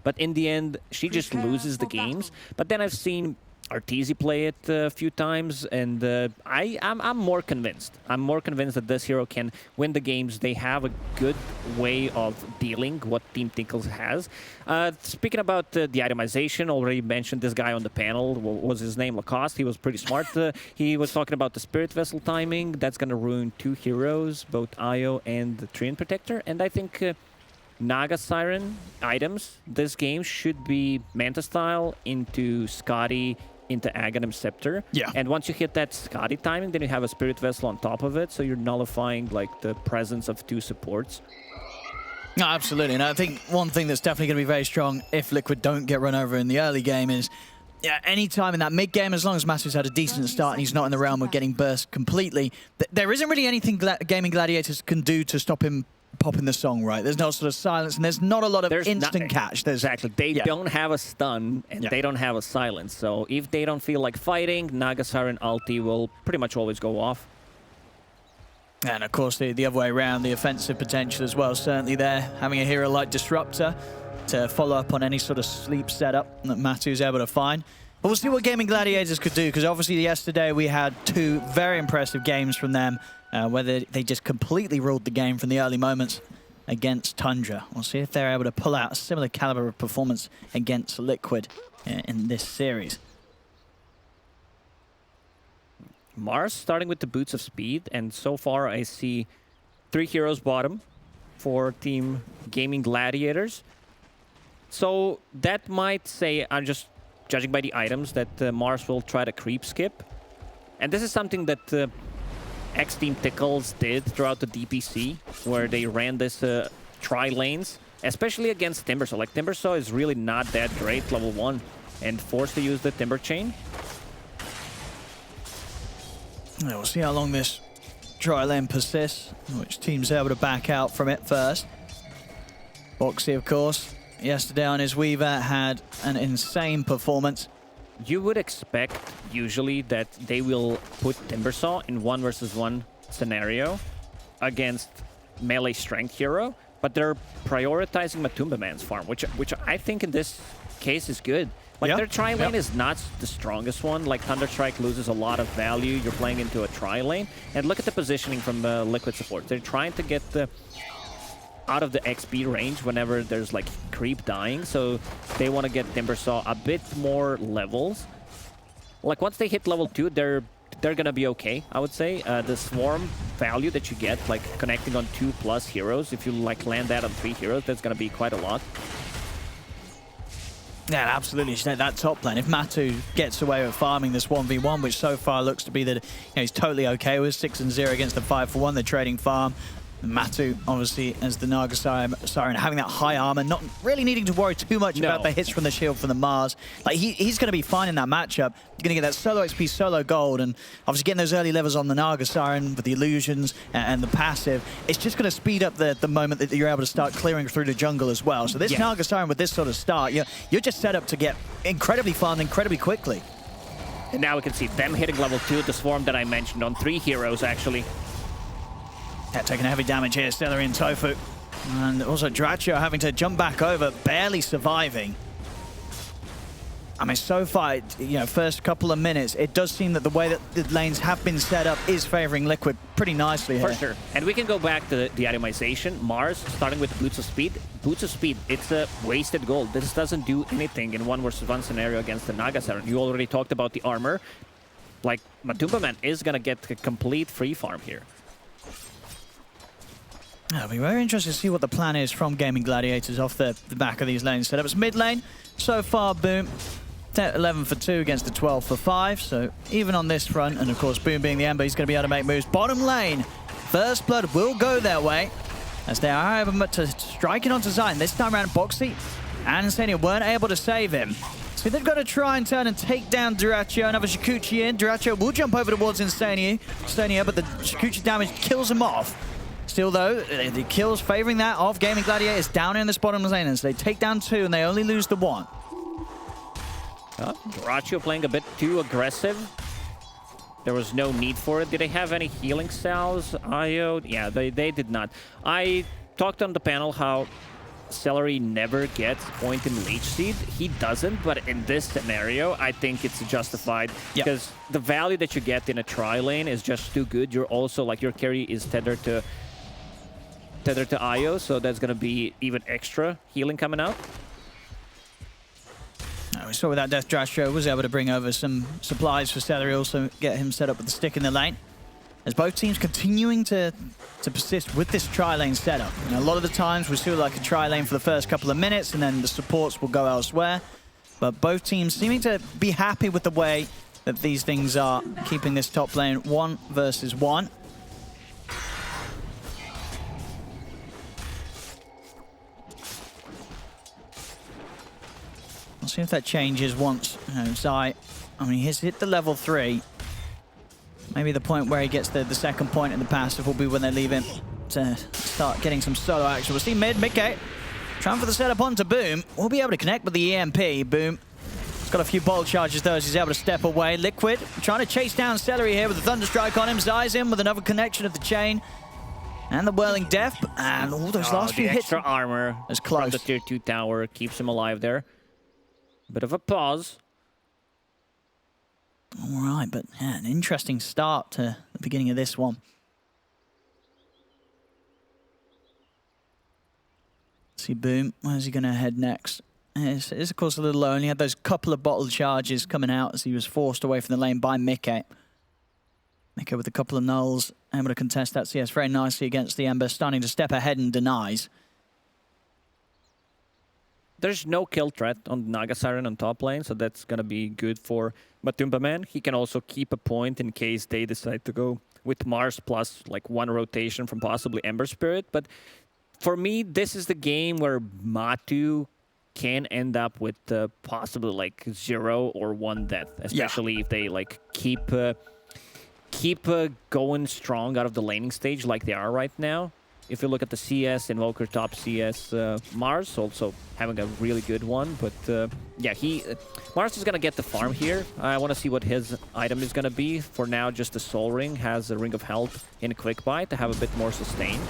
but in the end, she just loses the games. But then I've seen Arteezy play it a few times, and I'm more convinced. I'm more convinced that this hero can win the games. They have a good way of dealing what Team Tinkles has. Speaking about the itemization, already mentioned this guy on the panel. What was his name? Lacoste. He was pretty smart. He was talking about the Spirit Vessel timing. That's going to ruin 2 heroes, both Io and the Treant Protector. And I think Naga Siren items this game should be Manta style into Scotty, into Aghanim Scepter. Yeah. And once you hit that Scotty timing, then you have a Spirit Vessel on top of it, so you're nullifying like the presence of 2 supports. No, absolutely. And I think one thing that's definitely going to be very strong if Liquid don't get run over in the early game is, yeah, any time in that mid game, as long as Matu's had a decent start and he's not in the realm of getting burst completely, there isn't really anything Gaming Gladiators can do to stop him popping the song, right? There's no sort of silence, and there's not a lot of instant catch. Exactly. They don't have a stun, and they don't have a silence. So if they don't feel like fighting, Naga Siren ulti will pretty much always go off. And of course, the other way around, the offensive potential as well, certainly there. Having a hero like Disruptor to follow up on any sort of sleep setup that Matu's able to find. But we'll see what Gaming Gladiators could do, because obviously yesterday we had 2 very impressive games from them, where they just completely ruled the game from the early moments against Tundra. We'll see if they're able to pull out a similar caliber of performance against Liquid in this series. Mars starting with the Boots of Speed, and so far I see 3 heroes bottom for Team Gaming Gladiators. So that might say, I'm just judging by the items, that Mars will try to creep skip. And this is something that X-Team Tickles did throughout the DPC, where they ran this tri-lanes, especially against Timbersaw. Like, Timbersaw is really not that great, level 1, and forced to use the Timber Chain. Yeah, we'll see how long this tri-lane persists, which team's able to back out from it first. Boxy, of course, yesterday on his Weaver had an insane performance. You would expect, usually, that they will put Timbersaw in 1 versus 1 scenario against melee strength hero, but they're prioritizing Matumba Man's farm, which I think in this case is good. Like, their tri-lane is not the strongest one. Like, Thunderstrike loses a lot of value. You're playing into a tri-lane. And look at the positioning from the Liquid support. They're trying to get the out of the XP range whenever there's like creep dying, so they want to get Timbersaw a bit more levels. Like, once they hit level 2, they're gonna be okay, I would say. The swarm value that you get, like connecting on 2+ heroes, if you like land that on 3 heroes, that's gonna be quite a lot. Yeah, absolutely. That top lane, if Matu gets away with farming this 1v1, which so far looks to be that he's totally okay with, 6-0 against the 5-for-1, they're trading farm. Matu, obviously, as the Naga Siren, having that high armor, not really needing to worry too much about the hits from the shield from the Mars. Like, he's going to be fine in that matchup. You're going to get that solo XP, solo gold, and obviously getting those early levels on the Naga Siren with the illusions and the passive. It's just going to speed up the moment that you're able to start clearing through the jungle as well. So this Naga Siren with this sort of start, you're just set up to get incredibly farmed incredibly quickly. And now we can see them hitting level 2, the swarm that I mentioned on 3 heroes, actually. Yeah, taking heavy damage here, Celery and Tofu. And also Draccio having to jump back over, barely surviving. I mean, so far, first couple of minutes, it does seem that the way that the lanes have been set up is favoring Liquid pretty nicely here. For sure. And we can go back to the itemization. Mars, starting with Boots of Speed. Boots of Speed, it's a wasted gold. This doesn't do anything in 1 versus 1 scenario against the Naga Siren. You already talked about the armor. Like, Matumba Man is going to get a complete free farm here. It'll be very interesting to see what the plan is from Gaming Gladiators off the back of these lanes setups. Mid lane, so far, Boom, 11 for 2 against the 12 for 5. So even on this front, and of course, Boom being the Ember, he's going to be able to make moves. Bottom lane, First Blood will go their way, as they are able to strike it onto Zion. This time around, Boxy and Insania weren't able to save him. So they've got to try and turn and take down Draccio. Another Shikuchi in. Draccio will jump over towards Insania, but the Shikuchi damage kills him off. Still, though, the kills favoring that of Gaming Gladiators down in this bottom lane, as they take down 2 and they only lose the 1. Draccio playing a bit too aggressive. There was no need for it. Did they have any healing cells? Io? Yeah, they did not. I talked on the panel how Celery never gets point in Leech Seed. He doesn't, but in this scenario, I think it's justified because the value that you get in a tri lane is just too good. You're also, like, your carry is tethered to IO, so that's going to be even extra healing coming out. We saw with that Death Drastro was able to bring over some supplies for Celery, also get him set up with the stick in the lane. As both teams continuing to persist with this tri-lane setup. You know, a lot of the times we see like a tri-lane for the first couple of minutes and then the supports will go elsewhere. But both teams seeming to be happy with the way that these things are, keeping this top lane 1 versus 1. We'll see if that changes once Zai, I mean, he's hit the level 3. Maybe the point where he gets the second point in the passive will be when they leave him to start getting some solo action. We'll see Mickey trying for the setup onto Boom. We'll be able to connect with the EMP. Boom. He's got a few bolt charges though as he's able to step away. Liquid trying to chase down Celery here with the Thunderstrike on him. Zai's in with another connection of the chain. And the Whirling Death. And all those last few hits. Extra armor is close. From the tier 2 tower keeps him alive there. Bit of a pause. All right, but yeah, an interesting start to the beginning of this one. See Boom, where's he going to head next? It's of course a little low. He had those couple of bottle charges coming out as he was forced away from the lane by Mickey. Mickey with a couple of nulls, able to contest that CS very nicely against the Ember, starting to step ahead and denies. There's no kill threat on Naga Siren on top lane, so that's going to be good for Matumba Man. He can also keep a point in case they decide to go with Mars plus like 1 rotation from possibly Ember Spirit. But for me, this is the game where Matu can end up with possibly like 0 or 1 death, especially if they like keep going strong out of the laning stage like they are right now. If you look at the CS, Invoker top CS, Mars also having a really good one. But yeah, Mars is going to get the farm here. I want to see what his item is going to be. For now, just the Soul Ring has a Ring of Health in a Quick Bite to have a bit more sustain.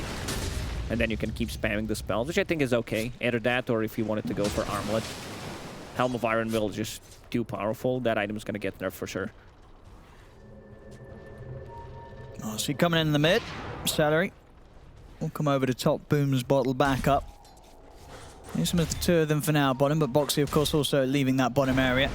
And then you can keep spamming the spells, which I think is okay. Either that or if you wanted to go for Armlet. Helm of Iron Will is just too powerful. That item is going to get nerfed for sure. Oh, so coming in the mid, Celery. We'll come over to top. Boom's bottle back up. Here's some of the 2 of them for now, bottom, but Boxy, of course, also leaving that bottom area.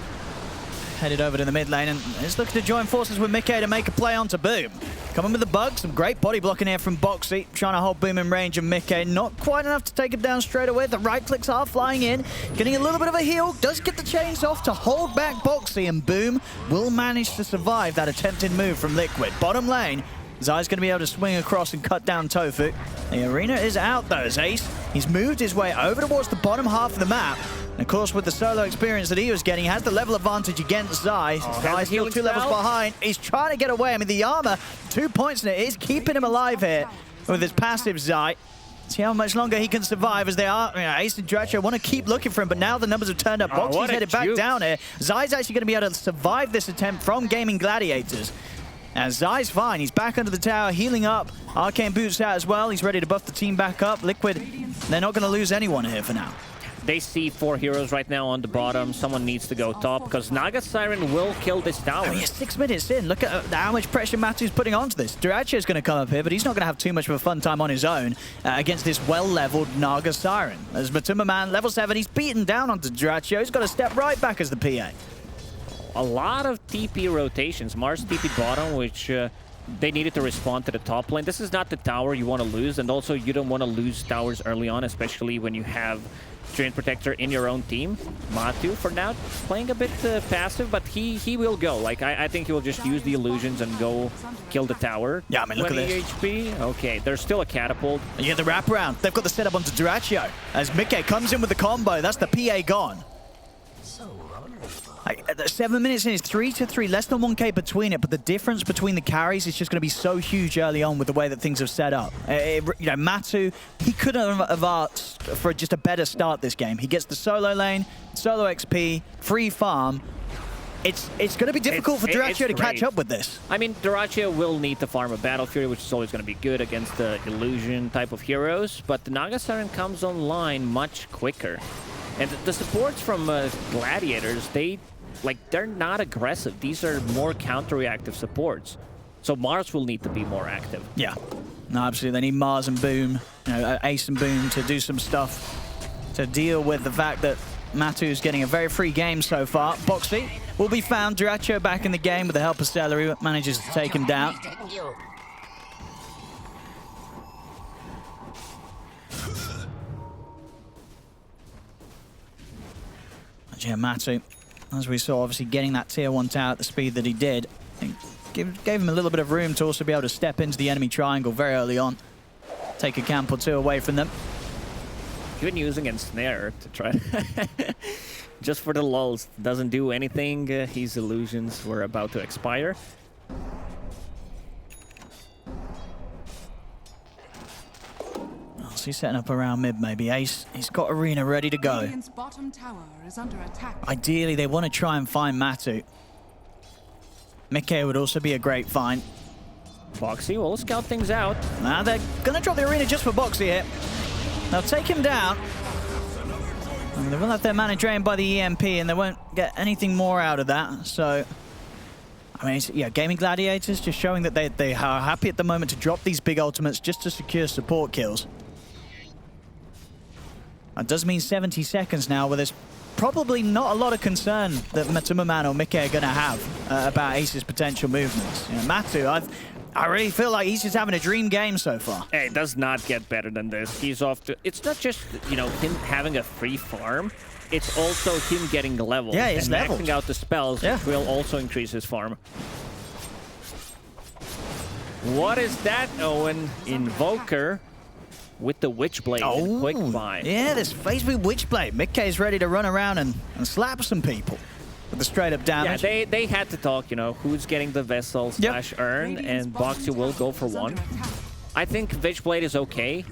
Headed over to the mid lane and is looking to join forces with Mickey to make a play onto Boom. Coming with the bug, some great body blocking here from Boxy, trying to hold Boom in range of Mickey. Not quite enough to take him down straight away. The right clicks are flying in, getting a little bit of a heal, does get the chains off to hold back Boxy, and Boom will manage to survive that attempted move from Liquid. Bottom lane, Zai's going to be able to swing across and cut down Tofu. The arena is out though, as Ace, he's moved his way over towards the bottom half of the map. And of course, with the solo experience that he was getting, he has the level advantage against Zai. Zai's still 2 levels behind. He's trying to get away. I mean, the armor, 2 points in it, is keeping him alive here with his passive Zai. See how much longer he can survive as they are. You know, Ace and Dracho want to keep looking for him, but now the numbers have turned up. Boxy's headed back down here. Zai's actually going to be able to survive this attempt from Gaming Gladiators. And Zai's fine. He's back under the tower, healing up. Arcane Boots out as well. He's ready to buff the team back up. Liquid, they're not going to lose anyone here for now. They see 4 heroes right now on the bottom. Someone needs to go top because Naga Siren will kill this tower. Oh, yeah, 6 minutes in. Look at how much pressure Matu's putting onto this. Duracho is going to come up here, but he's not going to have too much of a fun time on his own against this well-leveled Naga Siren. As Matumba Man, level 7, he's beaten down onto Duracho. He's got to step right back as the PA. A lot of TP rotations. Mars TP bottom, which they needed to respond to the top lane. This is not the tower you want to lose, and also you don't want to lose towers early on, especially when you have Drain Protector in your own team. Matu, for now, playing a bit passive, but he will go. Like, I think he will just use the illusions and go kill the tower. Yeah, I mean, look at this. HP. Okay, there's still a catapult. And you get the wraparound. They've got the setup onto Duracho. As Mickey comes in with the combo, that's the PA gone. 7 minutes in, it's 3-3, less than 1k between it, but the difference between the carries is just going to be so huge early on with the way that things have set up. You know, Matu, he couldn't have asked for just a better start this game. He gets the solo lane, solo XP, free farm, it's going to be difficult for Dyrachyo to catch great. up with this. I mean, Dyrachyo will need to farm a Battle Fury, which is always going to be good against the Illusion type of heroes, but the Naga Siren comes online much quicker. And the supports from Gladiators, they're not aggressive. These are more counter-reactive supports. So Mars will need to be more active. Yeah, no, absolutely. They need Mars and Boom, Ace and Boom to do some stuff to deal with the fact that Matu's getting a very free game so far. Boxy will be found. Dyrachyo back in the game with the help of Celery, manages to take him down. Yeah, Matu, as we saw, obviously getting that tier 1 tower at the speed that he did, I think gave him a little bit of room to also be able to step into the enemy triangle very early on. Take a camp or two away from them. Even using Ensnare to try just for the lulz. Doesn't do anything. His illusions were about to expire. So he's setting up around mid, maybe. Ace, he's got Arena ready to go. Bottom tower is under attack. Ideally, they want to try and find Matu. Mickey would also be a great find. Boxy will scout things out. Now they're going to drop the Arena just for Boxy here. They'll take him down. And they will have their mana drained by the EMP, and they won't get anything more out of that. So, I mean, yeah, Gaming Gladiators just showing that they are happy at the moment to drop these big ultimates just to secure support kills. That does mean 70 seconds now, where there's probably not a lot of concern that Matumaman or Mickey are going to have about Ace's potential movements. You know, Matu, I really feel like he's just having a dream game so far. Hey, it does not get better than this. He's off to... It's not just, you know, him having a free farm. It's also him getting levels. Yeah, he's and leveled. maxing out the spells, which will also increase his farm. What is that, Owen? Invoker with the Witchblade and quick buy. Yeah, this Facebook Witchblade. Mickey's ready to run around and slap some people with the straight up damage. Yeah, they had to talk, you know, who's getting the vessel slash earn, and Boxy will go for one. I think Witchblade is okay,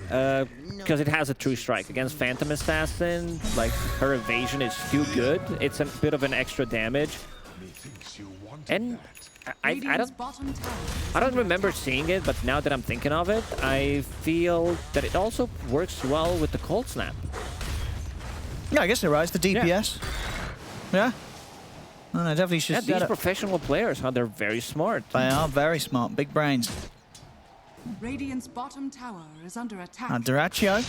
because it has a true strike. Against Phantom Assassin, like, her evasion is too good. It's a bit of an extra damage. And I don't remember seeing it, but now that I'm thinking of it, I feel that it also works well with the Cold Snap. Yeah, I guess they're right. It's the DPS. Yeah. No, definitely should. Yeah, these professional players, they're very smart. They are very smart. Big brains. Radiant's bottom tower is under attack. And Dyrachyo,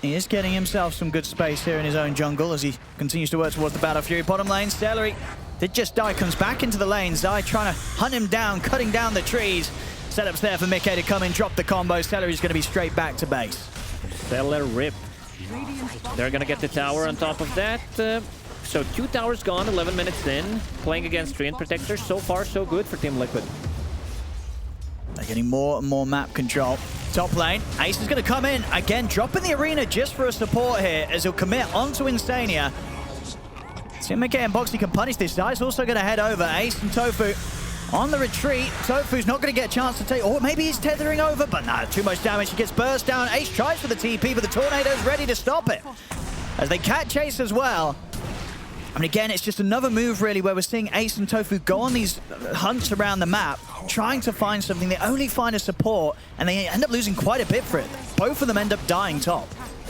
he is getting himself some good space here in his own jungle as he continues to work towards the Battle Fury. Bottom lane, Celery did just die, comes back into the lane. Zai trying to hunt him down, cutting down the trees. Setups there for Mickey to come in, drop the combo. Celery's going to be straight back to base. Stellar rip. They're going to get the tower on top of that. So 2 towers gone, 11 minutes in. Playing against Treant Protector. So far, so good for Team Liquid. They're getting more and more map control. Top lane, Ace is going to come in. Again, dropping the Arena just for a support here as he'll commit onto Insania. See if Mickey and Boxy can punish this. Zai's also going to head over. Ace and Tofu on the retreat. Tofu's not going to get a chance to take... Or maybe he's tethering over, but no, too much damage. He gets burst down. Ace tries for the TP, but the Tornado's ready to stop it. As they cat chase as well. I mean, again, it's just another move, really, where we're seeing Ace and Tofu go on these hunts around the map, trying to find something. They only find a support, and they end up losing quite a bit for it. Both of them end up dying top.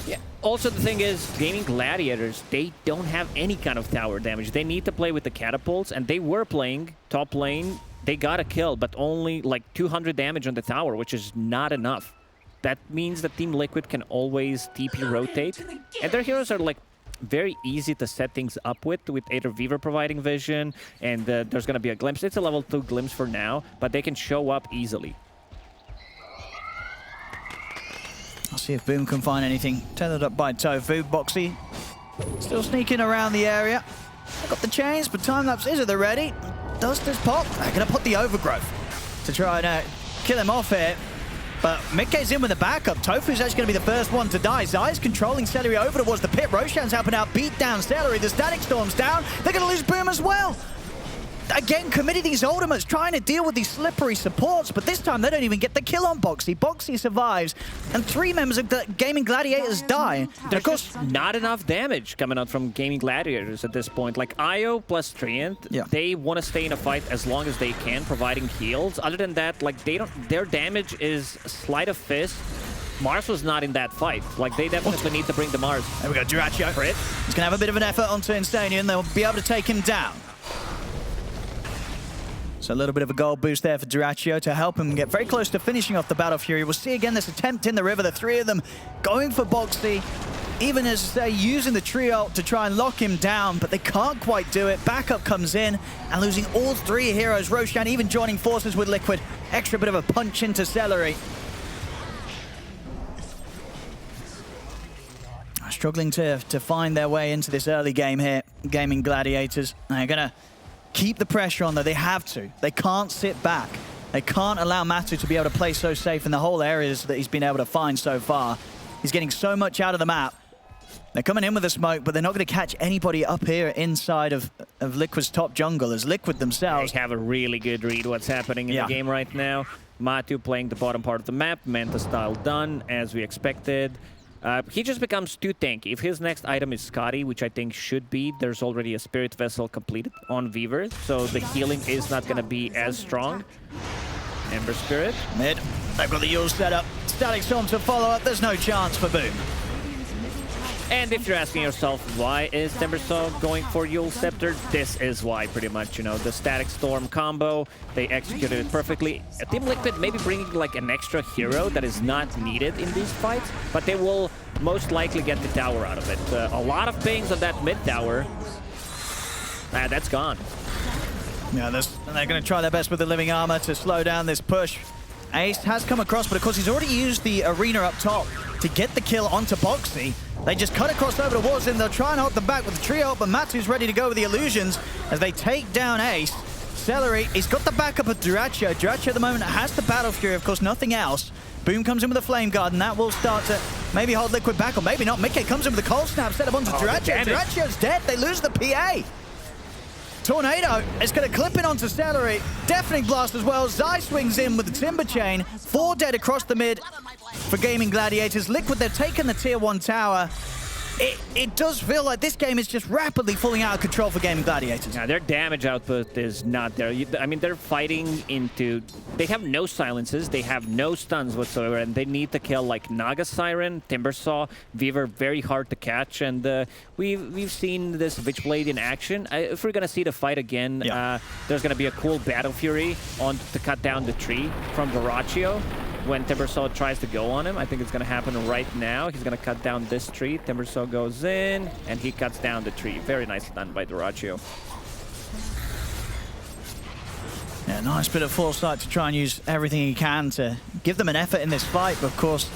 Yeah. Also, the thing is, Gaming Gladiators, they don't have any kind of tower damage. They need to play with the catapults, and they were playing top lane. They got a kill, but only like 200 damage on the tower, which is not enough. That means that Team Liquid can always TP rotate, and their heroes are like very easy to set things up with Aether Weaver providing vision, and there's going to be a glimpse. It's a level 2 glimpse for now, but they can show up easily. I'll see if Boom can find anything. Tethered up by Tofu. Boxy still sneaking around the area. Got the chains, but time-lapse is at the ready. Does this pop? They're going to put the overgrowth to try and kill him off here. But Mickey's in with the backup. Tofu's actually going to be the first one to die. Zai's controlling Celery over towards the pit. Roshan's helping out beat down Celery. The Static Storm's down. They're going to lose Boom as well. again, committing these ultimates, trying to deal with these slippery supports, but this time they don't even get the kill on Boxy. Boxy survives, and 3 members of the Gaming Gladiators die. And of course, not enough damage coming out from Gaming Gladiators at this point. Like Io plus Treant, they want to stay in a fight as long as they can, providing heals. Other than that, like their damage is sleight of fist. Mars was not in that fight. Like, they definitely need to bring the Mars. There we go, Dyrachyo. Crit. He's going to have a bit of an effort onto Instanian. They'll be able to take him down. So a little bit of a gold boost there for Dyrachyo to help him get very close to finishing off the Battle Fury. We'll see again this attempt in the river. The 3 of them going for Boxy, even as they're using the trio to try and lock him down, but they can't quite do it. Backup comes in, and losing all 3 heroes. Roshan even joining forces with Liquid. Extra bit of a punch into Celery. Struggling to find their way into this early game here, Gaming Gladiators. They're going to keep the pressure on, though. They have to. They can't sit back. They can't allow Matu to be able to play so safe in the whole areas that he's been able to find so far. He's getting so much out of the map. They're coming in with the smoke, but they're not going to catch anybody up here inside of Liquid's top jungle, as Liquid themselves... They have a really good read what's happening in the game right now. Matu playing the bottom part of the map, Manta style done, as we expected. He just becomes too tanky. If his next item is Scotty, which I think should be, there's already a Spirit Vessel completed on Weaver, so the healing is not going to be as strong. Ember Spirit. Mid. They've got the Yule set up. Static Storm to follow up. There's no chance for Boom. And if you're asking yourself, why is Timbersaw going for Yule Scepter? This is why, pretty much. You know, the Static Storm combo, they executed it perfectly. Team Liquid maybe bringing like an extra hero that is not needed in these fights, but they will most likely get the tower out of it. A lot of pings on that mid tower. That's gone. Yeah, they're going to try their best with the Living Armor to slow down this push. Ace has come across, but of course he's already used the arena up top to get the kill onto Boxy. They just cut across over towards him. They'll try and hold them back with the trio, but Matu's ready to go with the illusions as they take down Ace. Celery, he's got the backup of Dyrachyo. Dyrachyo at the moment has the Battle Fury, of course, nothing else. Boom comes in with a Flame Guard, and that will start to maybe hold Liquid back, or maybe not. Mickey comes in with a Cold Snap, set up onto Dyrachyo. Dyrachyo's dead. They lose the PA. Tornado is going to clip in onto Celery. Deafening Blast as well. Zai swings in with the Timber Chain. 4 dead across the mid for Gaming Gladiators. Liquid, they've taken the Tier 1 tower. It does feel like this game is just rapidly falling out of control for Gaming Gladiators. Yeah, their damage output is not there. I mean, they're fighting into... They have no silences, they have no stuns whatsoever, and they need to kill like Naga Siren, Timbersaw, Weaver, very hard to catch, and we've seen this Witchblade in action. If we're gonna see the fight again, there's gonna be a cool Battle Fury to cut down the tree from Dyrachyo. When Timbersaw tries to go on him, I think it's going to happen right now. He's going to cut down this tree. Timbersaw goes in, and he cuts down the tree. Very nicely done by Dyrachyo. Yeah, nice bit of foresight to try and use everything he can to give them an effort in this fight. But of course,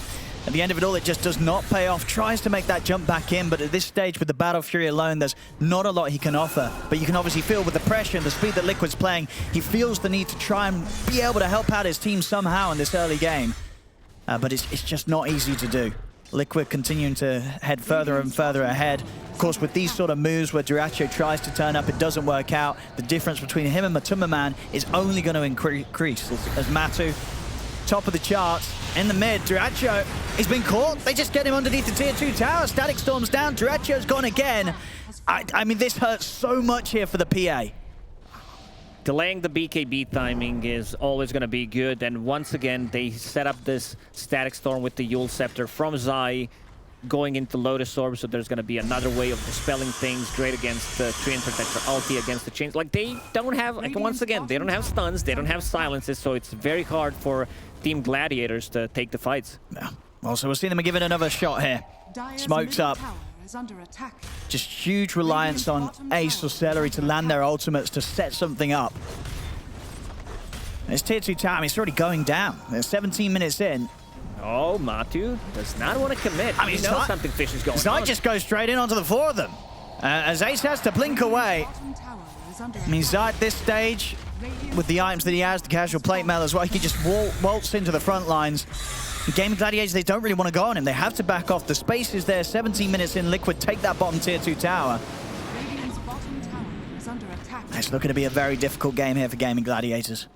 at the end of it all, it just does not pay off. Tries to make that jump back in, but at this stage with the Battle Fury alone, there's not a lot he can offer. But you can obviously feel with the pressure and the speed that Liquid's playing, he feels the need to try and be able to help out his team somehow in this early game. But it's just not easy to do. Liquid continuing to head further and further ahead. Of course, with these sort of moves where Dyrachyo tries to turn up, it doesn't work out. The difference between him and Matumba Man is only going to increase as Matu, top of the charts, in the mid. Dyrachyo, he's been caught. They just get him underneath the Tier 2 tower. Static Storm's down. Dyrachyo's gone again. I mean, this hurts so much here for the PA. Delaying the BKB timing is always going to be good, and once again, they set up this Static Storm with the Yule Scepter from Zai, going into Lotus Orb, so there's going to be another way of dispelling things. Great against the Treant Protector ulti, against the chains. Like, they don't have, like, once again, they don't have stuns, they don't have silences, so it's very hard for Team Gladiators to take the fights. Yeah. Well, so we'll see them give it another shot here. Smokes up. Under attack. Just huge reliance on Ace or Celery to land their ultimates to set something up. It's Tier 2 tower. It's already going down. They're 17 minutes in. Oh, Matu does not want to commit. I mean, he knows something fish is going on. Zai just goes straight in onto the 4 of them. As Ace has to blink away. I mean, Zai at this stage, with the items that he has, the casual plate mail as well, he can just waltz into the front lines. Gaming Gladiators, they don't really want to go on him. They have to back off. The space is there. 17 minutes in. Liquid take that bottom Tier 2 tower. is under attack. It's looking to be a very difficult game here for Gaming Gladiators.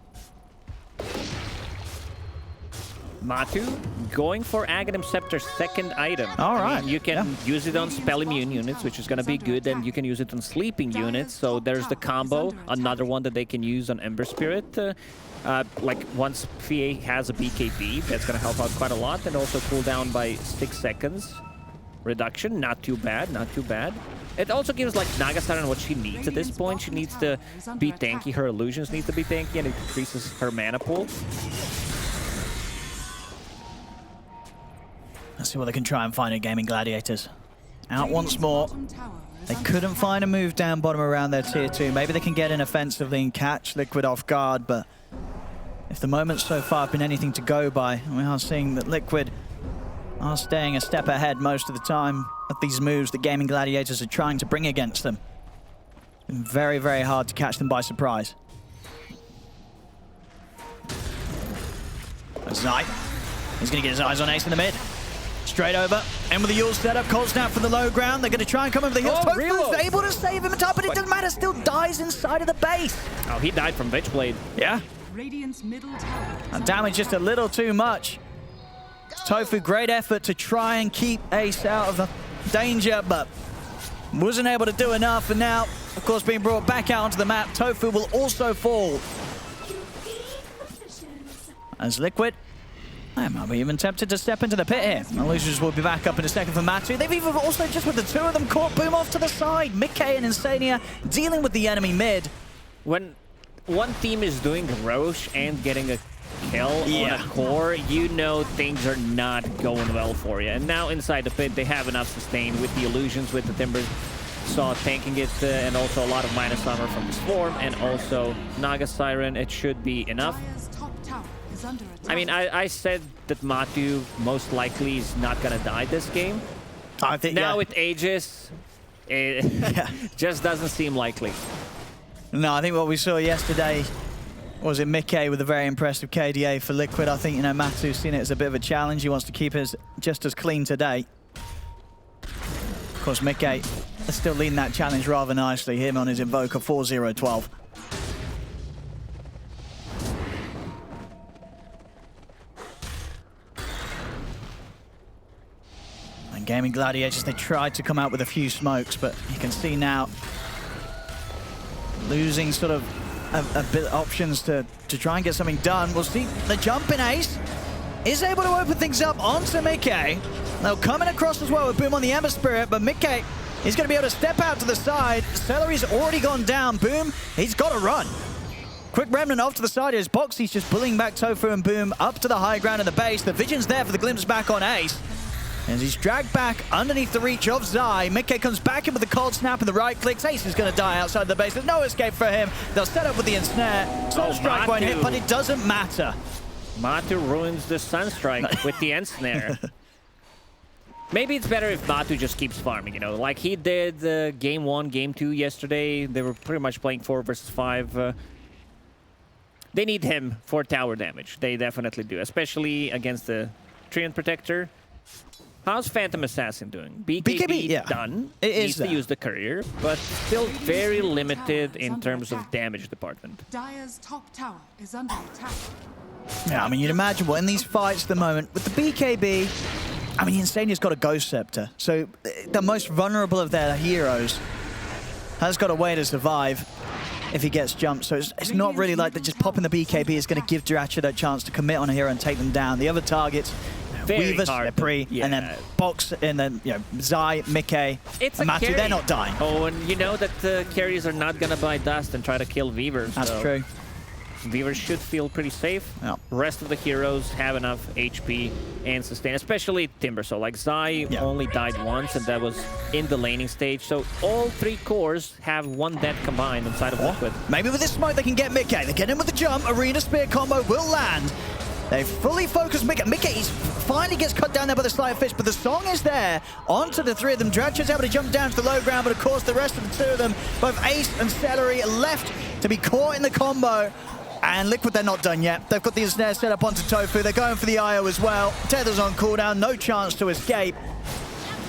Matu going for Aghanim Scepter's second item. All I right. mean, you can use it on spell immune units, which is going to be good, and you can use it on sleeping units. So there's the combo, another one that they can use on Ember Spirit. Like once VA has a BKB, that's going to help out quite a lot, and also cool down by 6 seconds. Reduction, not too bad, not too bad. It also gives like Nagastara what she needs at this point. She needs to be tanky, her illusions need to be tanky, and it increases her mana pool. Let's see what they can try and find in Gaming Gladiators. Out once more. They couldn't find a move down bottom around their tier 2. Maybe they can get in offensively and catch Liquid off guard, but if the moments so far have been anything to go by, we are seeing that Liquid are staying a step ahead most of the time of these moves that Gaming Gladiators are trying to bring against them. It's been very, very hard to catch them by surprise. Zai. He's going to get his eyes on Ace in the mid. Straight over, and with the Yule setup, cold snap from the low ground. They're going to try and come over the hill. Tofu's able to save him top, but it doesn't matter. Still dies inside of the base. Oh, he died from Witchblade. Yeah. Radiant's middle tower. And damage just a little too much. Tofu, great effort to try and keep Ace out of the danger, but wasn't able to do enough. And now, of course, being brought back out onto the map, Tofu will also fall. As Liquid, I might be even tempted to step into the pit here. The losers will be back up in a second for Matu. They've even also, just with the two of them, caught Boom off to the side. Mickey and Insania dealing with the enemy mid. When one team is doing Roche and getting a kill on a core, you know things are not going well for you. And now inside the pit, they have enough sustain with the illusions, with the Timber Saw tanking it, and also a lot of minus armor from the Swarm, and also Naga Siren. It should be enough. I mean, I said that Matu most likely is not going to die this game. I think now with Aegis, it just doesn't seem likely. No, I think what we saw yesterday was it Mickey with a very impressive KDA for Liquid. I think, you know, Matu's seen it as a bit of a challenge. He wants to keep his just as clean today. Of course, Mickey is still leading that challenge rather nicely. Him on his Invoker 4-0-12. And Gaming Gladiators, they tried to come out with a few smokes, but you can see now losing sort of a bit of options to try and get something done. We'll see the jump in Ace is able to open things up onto Mickey. Now coming across as well with Boom on the Ember Spirit, but Mickey is going to be able to step out to the side. Celery's already gone down. Boom, he's got to run. Quick remnant off to the side is Boxy's just bullying back Tofu and Boom up to the high ground of the base. The Vision's there for the glimpse back on Ace. As he's dragged back underneath the reach of Zai, Mickey comes back in with the cold snap and the right clicks. Ace is going to die outside the base. There's no escape for him. They'll set up with the ensnare. Sunstrike won't hit, but it doesn't matter. Matu ruins the Sunstrike with the ensnare. Maybe it's better if Matu just keeps farming, you know, like he did game 1, game 2 yesterday. They were pretty much playing 4 versus 5. They need him for tower damage. They definitely do, especially against the Treant Protector. How's Phantom Assassin doing? BKB done. It needs to use the courier, but still very limited in terms of damage department. Dire's top tower is under attack. Yeah, I mean, you'd imagine what in these fights at the moment with the BKB. I mean, Insania's got a Ghost Scepter, so the most vulnerable of their heroes has got a way to survive if he gets jumped. So it's not really like that just popping the BKB is going to give Jirachi that chance to commit on a hero and take them down. The other targets, Weaver, Slippery, and then Box, and then, you know, Zai, Mickey, and Matu, they're not dying. Oh, and you know that carries are not going to buy dust and try to kill Weaver. That's true. Weaver should feel pretty safe. Yeah. Rest of the heroes have enough HP and sustain, especially Timber. So like Zai only died once, and that was in the laning stage. So all 3 cores have 1 death combined inside of Liquid. Maybe with this smoke they can get Mickey. They get him with the jump. Arena Spear combo will land. They fully focus Mickey. Mickey finally gets cut down there by the Slight Fish, but the song is there. Onto the 3 of them. Dracha's able to jump down to the low ground, but of course the rest of the 2 of them, both Ace and Celery, left to be caught in the combo. And Liquid, they're not done yet. They've got the ensnare set up onto Tofu. They're going for the IO as well. Tether's on cooldown, no chance to escape.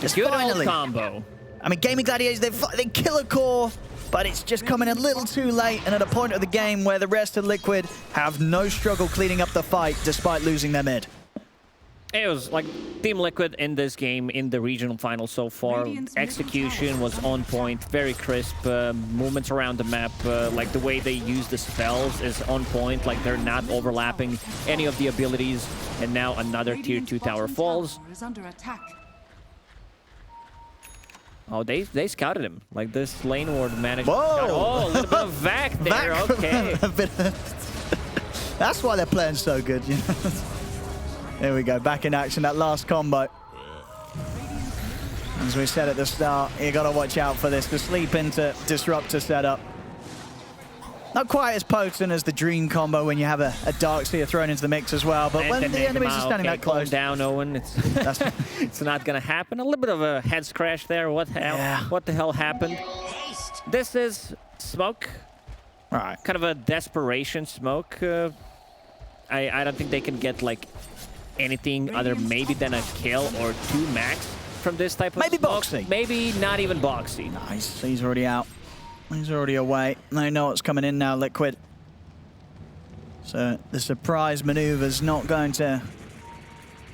Just good finally old combo. I mean, Gaming Gladiators, they kill a core. but it's just coming a little too late and at a point of the game where the rest of Liquid have no struggle cleaning up the fight despite losing their mid. It was like Team Liquid in this game in the regional final so far. Execution was on point, very crisp. Movements around the map, like the way they use the spells is on point. Like they're not overlapping any of the abilities. And now another tier 2 tower falls. Oh, they scouted him. Like this lane ward managed. Whoa! Oh, a little bit of vac there. Okay. That's why they're playing so good, you know. There we go, back in action, that last combo. As we said at the start, you gotta watch out for this. The sleep into disruptor setup. Not quite as potent as the dream combo when you have a Darkseer thrown into the mix as well, but when the enemies are standing that close. Calm down, Owen. It's not gonna happen. A little bit of a head scratch there. What the hell happened? This is smoke. Right. Kind of a desperation smoke. I don't think they can get like anything other maybe than a kill or 2 max from this type of maybe smoke. Boxy. Maybe not even Boxy. Nice, he's already out. He's already away. They know what's coming in now, Liquid. So the surprise maneuver's not going to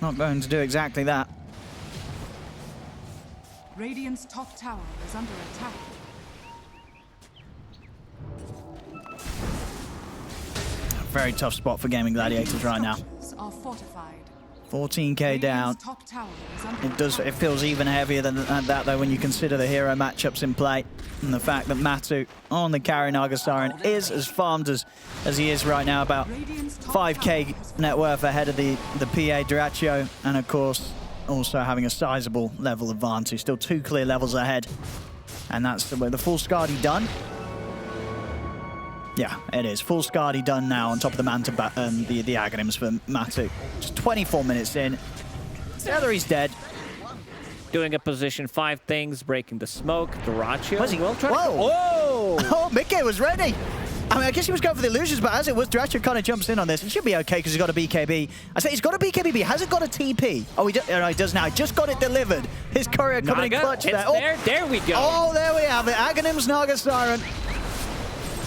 do exactly that. Radiant's top tower is under attack. Very tough spot for Gaming Gladiators right now. Are fortified. 14k down. Top tower is under It feels even heavier than that though when you consider the hero matchups in play and the fact that Matu on the carry Naga Siren is as farmed as he is right now, about 5k net worth ahead of the PA Dyrachyo, and of course also having a sizable level advantage, still 2 clear levels ahead, and that's the full Skadi done. Yeah, it is. Full Skadi done now on top of the Manta, the Aghanims for Matu. Just 24 minutes in. Celery's dead. Doing a position 5 things, breaking the smoke. Dyrachyo. Was he? Will try. Whoa! Whoa! Oh, Mickey was ready. I mean, I guess he was going for the illusions, but as it was, Dyrachyo kind of jumps in on this. It should be okay because he's got a BKB. I say he's got a BKB, but he hasn't got a TP. Oh, he does now. He just got it delivered. His courier coming in clutch there. Oh, there we go. Oh, there we have it. Aghanims Naga Siren.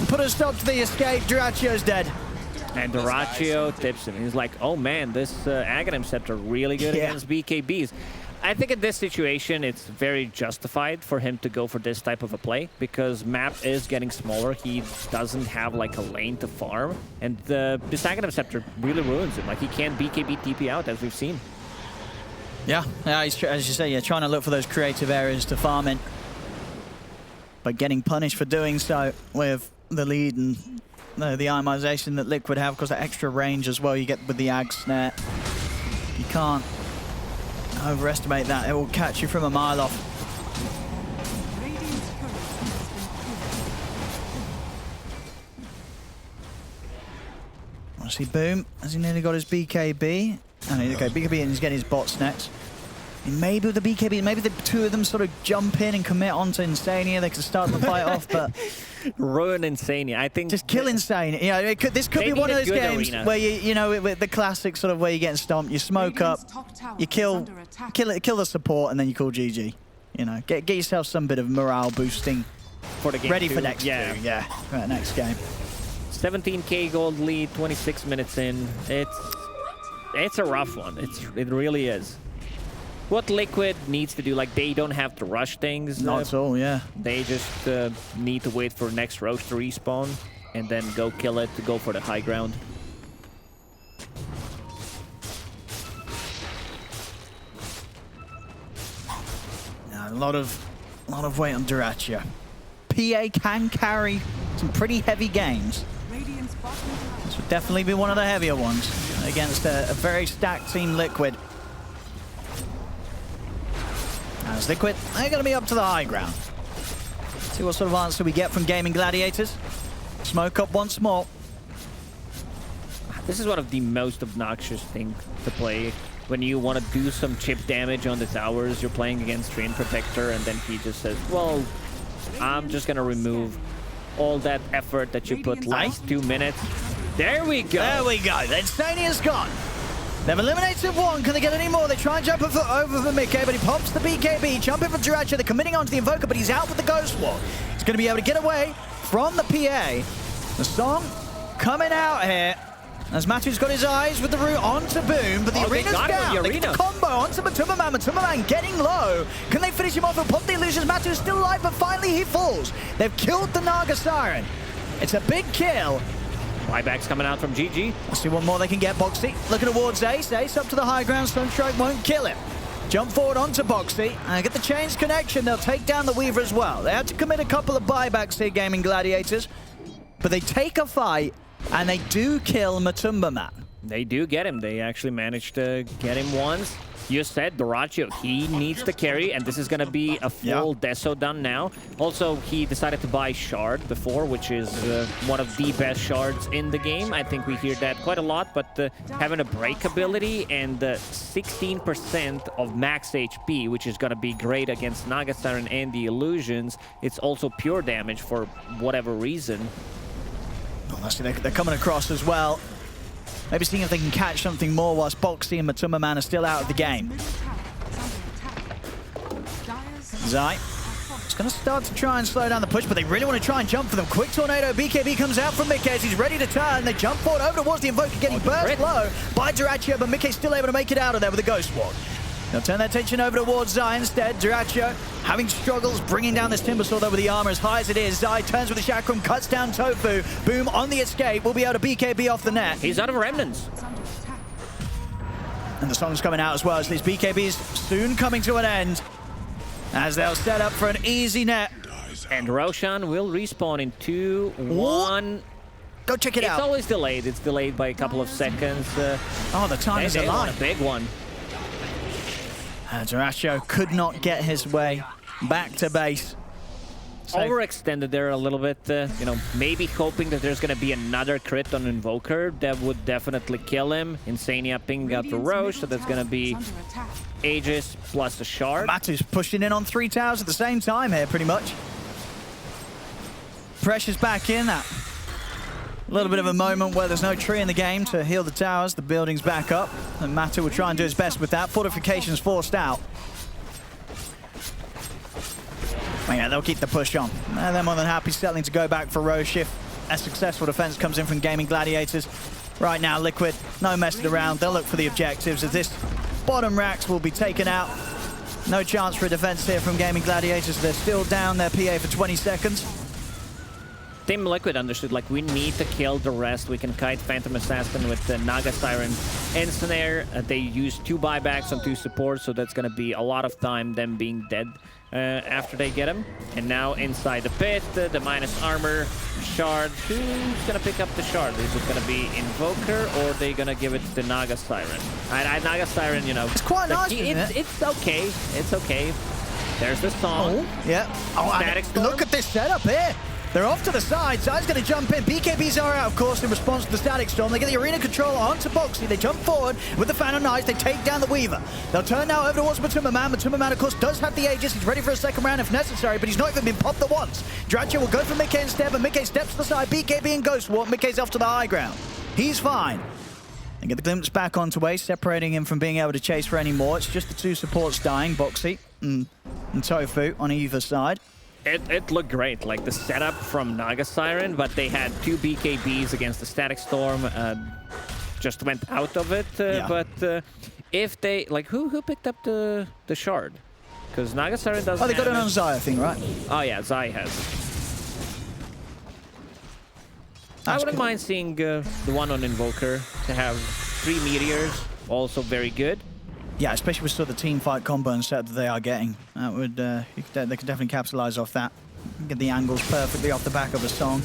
Put a stop to the escape. Dyrachyo's dead. And Dyrachyo tips him. He's like, oh man, this Aghanim Scepter really good against BKBs. I think in this situation, it's very justified for him to go for this type of a play because map is getting smaller. He doesn't have like a lane to farm. And this Aghanim Scepter really ruins him. Like he can't BKB TP out as we've seen. Yeah, he's, as you say, trying to look for those creative areas to farm in. But getting punished for doing so with the lead and the itemization that Liquid have, because that extra range as well you get with the Ag Snare. You can't overestimate that. It will catch you from a mile off. Want to see Boom? Has he nearly got his BKB? Oh, okay, BKB and he's getting his bots next. And maybe with the BKB, maybe the two of them sort of jump in and commit onto Insania. They can start the fight off, but ruin Insania. I think just kill Insania. You know, this could be one of those games where you know, with the classic sort of where you're getting stomped, you smoke up, you kill the support, and then you call GG. You know, get yourself some bit of morale boosting for the game. Ready for next game. Yeah, right, next game. 17k gold lead, 26 minutes in. It's a rough one. It really is. What Liquid needs to do, like they don't have to rush things. Not at all, yeah. They just need to wait for next Roach to respawn and then go kill it to go for the high ground. Yeah, a lot of weight on Dyrachyo. PA can carry some pretty heavy games. This would definitely be one of the heavier ones against a very stacked Team Liquid. As Liquid, they're going to be up to the high ground. See what sort of answer we get from Gaming Gladiators. Smoke up once more. This is one of the most obnoxious things to play. When you want to do some chip damage on the towers, you're playing against Train Protector, and then he just says, well, I'm just going to remove all that effort that you put last 2 minutes. There we go. There we go. Then Stania's gone. They've eliminated one. Can they get any more? They try and jump over for Mickey, but he pops the BKB. Jumping for Dyrachyo. They're committing onto the Invoker, but he's out with the Ghost Walk. It's going to be able to get away from the PA. The song coming out here. As Matu's got his eyes with the root onto Boom, but the arena's down. They get the combo onto Matuma Man. Matuma Man getting low. Can they finish him off and pop the illusions? Matu's still alive, but finally he falls. They've killed the Naga Siren. It's a big kill. Buybacks coming out from GG. Let's see what more they can get. Boxy looking towards Ace. Ace up to the high ground. Sunstrike won't kill him. Jump forward onto Boxy and get the chains connection. They'll take down the Weaver as well. They had to commit a couple of buybacks here, Gaming Gladiators, but they take a fight. And they do kill Matumba Man. They do get him. They actually managed to get him once. You said Doracio, he needs to carry, and this is going to be a full Deso done now. Also, he decided to buy Shard before, which is one of the best shards in the game. I think we hear that quite a lot, but having a break ability and 16% of max HP, which is going to be great against Naga Siren and the illusions. It's also pure damage for whatever reason. Honestly, they're coming across as well. Maybe seeing if they can catch something more whilst Boxy and Matuma Man are still out of the game. Zai is going to start to try and slow down the push, but they really want to try and jump for them. Quick tornado. BKB comes out from Mickey as he's ready to turn. They jump forward over towards the Invoker, getting burst low by Duracio, but Mickey's still able to make it out of there with a Ghost Walk. They'll turn their attention over towards Zai instead. Duracio having struggles bringing down this Timber Sword over the armor as high as it is. Zai turns with the Chakram, cuts down Tofu. Boom on the escape. Will be able to BKB off the net. He's out of remnants. And the song's coming out as well, as these BKBs soon coming to an end. As they'll set up for an easy net. And Roshan will respawn in 2, 1. Go check it out. It's always delayed. It's delayed by a couple of seconds. Oh, the time is alive. A big one. Duracio could not get his way back to base. So overextended there a little bit, you know, maybe hoping that there's going to be another crit on Invoker. That would definitely kill him. Insania ping out for Roche, so that's going to be Aegis plus a Shard. Matu's pushing in on 3 towers at the same time here, pretty much. Pressure's back in. That a little bit of a moment where there's no tree in the game to heal the towers. The building's back up, and Matu will try and do his best with that. Fortifications forced out. Well, yeah, they'll keep the push on. They're more than happy settling to go back for Roche if a successful defense comes in from Gaming Gladiators. Right now, Liquid, no messing around. They'll look for the objectives as this bottom racks will be taken out. No chance for a defense here from Gaming Gladiators. They're still down their PA for 20 seconds. Team Liquid understood, like, we need to kill the rest. We can kite Phantom Assassin with the Naga Siren and Snare. They used 2 buybacks on 2 supports, so that's going to be a lot of time them being dead after they get him. And now inside the pit, the minus armor Shard. Who's going to pick up the Shard? Is it going to be Invoker, or are they going to give it to Naga Siren? Naga Siren, you know. It's quite nice, isn't it? It's okay. It's okay. There's the song. Oh, yeah. Oh, Static Storm. Look at this setup here. They're off to the side. Zai's going to jump in. BKBs are out, of course, in response to the Static Storm. They get the arena control onto Boxy. They jump forward with the Phantom Knights. They take down the Weaver. They'll turn now over towards Matuma Man. Matuma Man, of course, does have the Aegis. He's ready for a second round if necessary, but he's not even been popped at once. Duracio will go for Mickey instead, but Mickey steps to the side. BKB and Ghost Walk. Mickey's off to the high ground. He's fine. And get the glimpse back onto Ace, separating him from being able to chase for any more. It's just the 2 supports dying, Boxy and Tofu on either side. It looked great, like the setup from Naga Siren, but they had 2 BKBs against the Static Storm. Just went out of it, but if they, like, who picked up the Shard? Because Naga Siren doesn't. Oh, they got it on Zai, I think, right? Oh yeah, Zai has. I wouldn't mind seeing the one on Invoker to have 3 meteors, also very good. Yeah, especially with sort of the team fight combo and setup that they are getting. That would, they could definitely capitalize off that. Get the angles perfectly off the back of the song.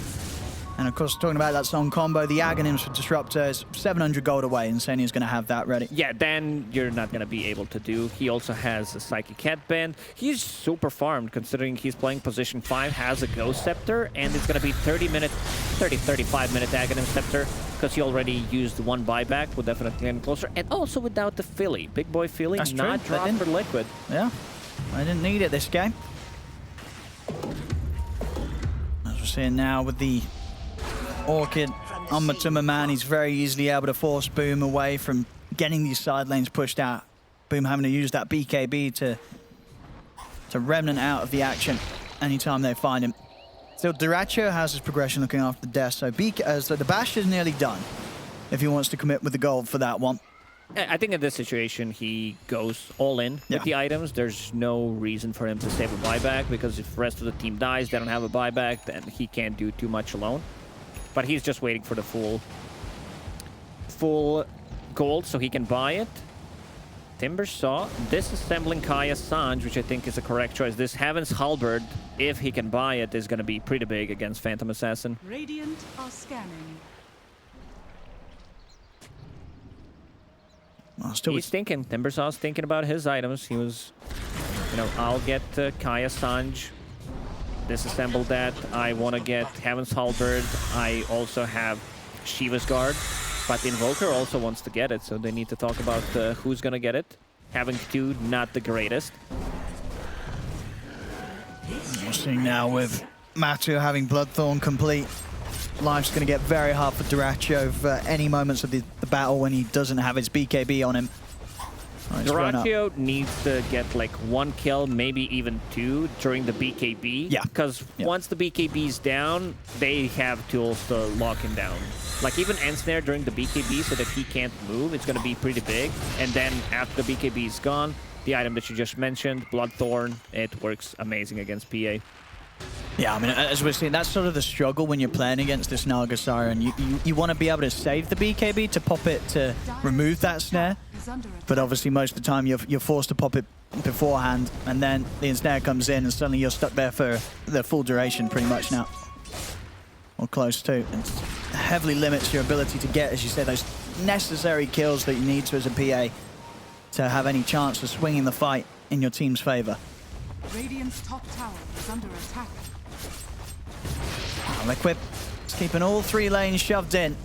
And of course, talking about that song combo, the Aghanims for Disruptor is 700 gold away. Insania's going to have that ready. Yeah, then you're not going to be able to do. He also has a Psychic Headband. He's super farmed considering he's playing position 5, has a Ghost Scepter, and it's going to be 35 minute Aghanim Scepter because he already used 1 buyback. Will definitely get him closer. And also without the Philly. Big boy Philly, That's not true. dropped for Liquid. Yeah, I didn't need it this game. As we're seeing now with the Orchid on Matuma Man, he's very easily able to force Boom away from getting these side lanes pushed out. Boom having to use that BKB to remnant out of the action anytime they find him. So Dyrachyo has his progression looking after the death, so the bash is nearly done if he wants to commit with the gold for that one. I think in this situation, he goes all in with the items. There's no reason for him to save a buyback, because if the rest of the team dies, they don't have a buyback, then he can't do too much alone. But he's just waiting for the full gold so he can buy it. Timbersaw disassembling Kaya's Sanj, which I think is a correct choice. This Heaven's Halberd, if he can buy it, is going to be pretty big against Phantom Assassin. Radiant are scanning. He's thinking. Timbersaw's thinking about his items. He was, you know, I'll get Kaya Sanj, disassemble that. I want to get Heaven's Halberd. I also have Shiva's Guard, but Invoker also wants to get it, so they need to talk about who's going to get it. Having two, not the greatest. We're seeing now with Matu having Bloodthorn complete. Life's going to get very hard for Dyrachyo for any moments of the battle when he doesn't have his BKB on him. Oh, Dyrachyo needs to get like 1 kill, maybe even 2 during the BKB. Yeah. Because once the BKB is down, they have tools to lock him down. Like even Ensnare during the BKB so that he can't move, it's going to be pretty big. And then after the BKB is gone, the item that you just mentioned, Bloodthorn, it works amazing against PA. Yeah, I mean, as we're seeing, that's sort of the struggle when you're playing against this Naga Siren. You want to be able to save the BKB to pop it to remove that snare, but obviously most of the time you're forced to pop it beforehand, and then the ensnare comes in and suddenly you're stuck there for the full duration pretty much now. Or close to. It heavily limits your ability to get, as you said, those necessary kills that you need to as a PA to have any chance of swinging the fight in your team's favor. Radiant's top tower is under attack. Liquid is keeping all 3 lanes shoved in.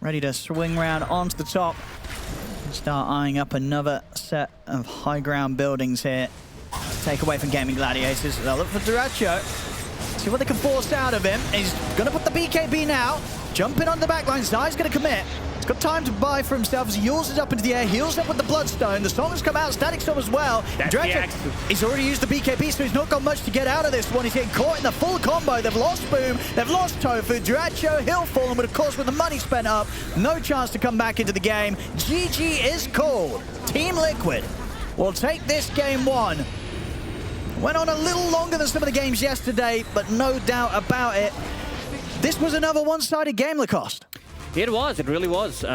Ready to swing round onto the top and start eyeing up another set of high ground buildings here. Take away from Gaming Gladiators. They'll look for Dyrachyo. See what they can force out of him. He's going to put the BKB now. Jumping on the back line. Zai's going to commit. He's got time to buy for himself as he yaws up into the air, heals up with the Bloodstone. The Song's come out, Static Storm as well. He's already used the BKB, so he's not got much to get out of this one. He's getting caught in the full combo. They've lost Boom, they've lost Tofu. Dyrachyo, he'll fall, but of course with the money spent up, no chance to come back into the game. GG is called. Team Liquid will take this game 1. Went on a little longer than some of the games yesterday, but no doubt about it. This was another one-sided game, Lacoste. It was. It really was.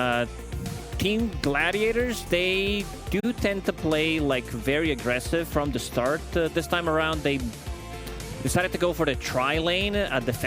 Team Gladiators, they do tend to play like very aggressive from the start. This time around, they decided to go for the tri-lane,